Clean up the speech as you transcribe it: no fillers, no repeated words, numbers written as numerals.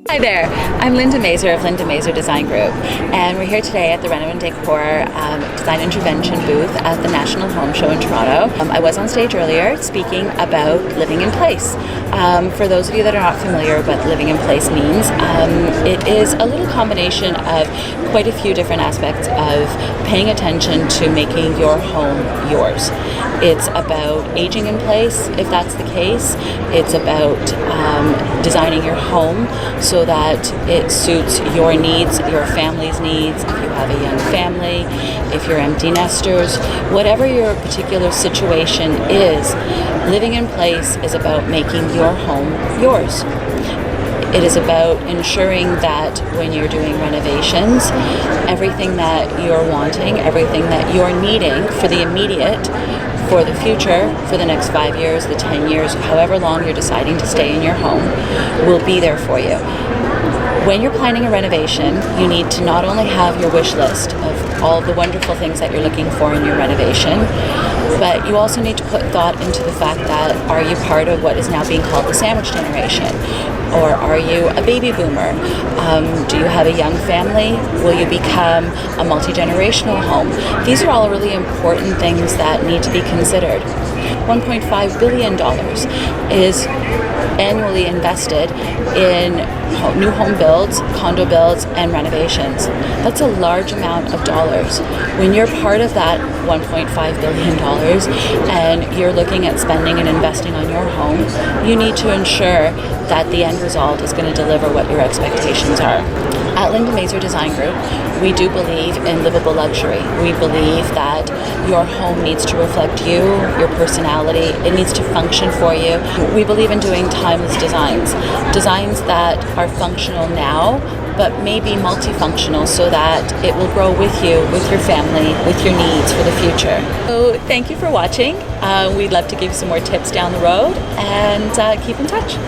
Hi there, I'm Linda Mazur of Linda Mazur Design Group, and we're here today at the Reno and Decor Design Intervention booth at the National Home Show in Toronto. I was on stage earlier speaking about living in place. For those of you that are not familiar with what living in place means, it is a little combination of quite a few different aspects of paying attention to making your home yours. It's about aging in place, if that's the case. It's about designing your home so that it suits your needs, your family's needs, if you have a young family, if you're empty nesters, whatever your particular situation is, living in place is about making your home yours. It is about ensuring that when you're doing renovations, everything that you're wanting, everything that you're needing for the immediate, for the future, for the next 5 years, the 10 years, however long you're deciding to stay in your home, will be there for you. When you're planning a renovation, you need to not only have your wish list of all the wonderful things that you're looking for in your renovation, but you also need to put thought into the fact that, are you part of what is now being called the sandwich generation? Or are you a baby boomer? Do you have a young family? Will you become a multi-generational home? These are all really important things that need to be considered. $1.5 billion is annually invested in new home builds, condo builds, and renovations. That's a large amount of dollars. When you're part of that $1.5 billion and you're looking at spending and investing on your home, you need to ensure that the end result is going to deliver what your expectations are. At Linda Mazur Design Group, we do believe in livable luxury. We believe that your home needs to reflect you, your personality. It needs to function for you. We believe in doing timeless designs. Designs that are functional now, but maybe multifunctional so that it will grow with you, with your family, with your needs for the future. So thank you for watching. We'd love to give you some more tips down the road, and keep in touch.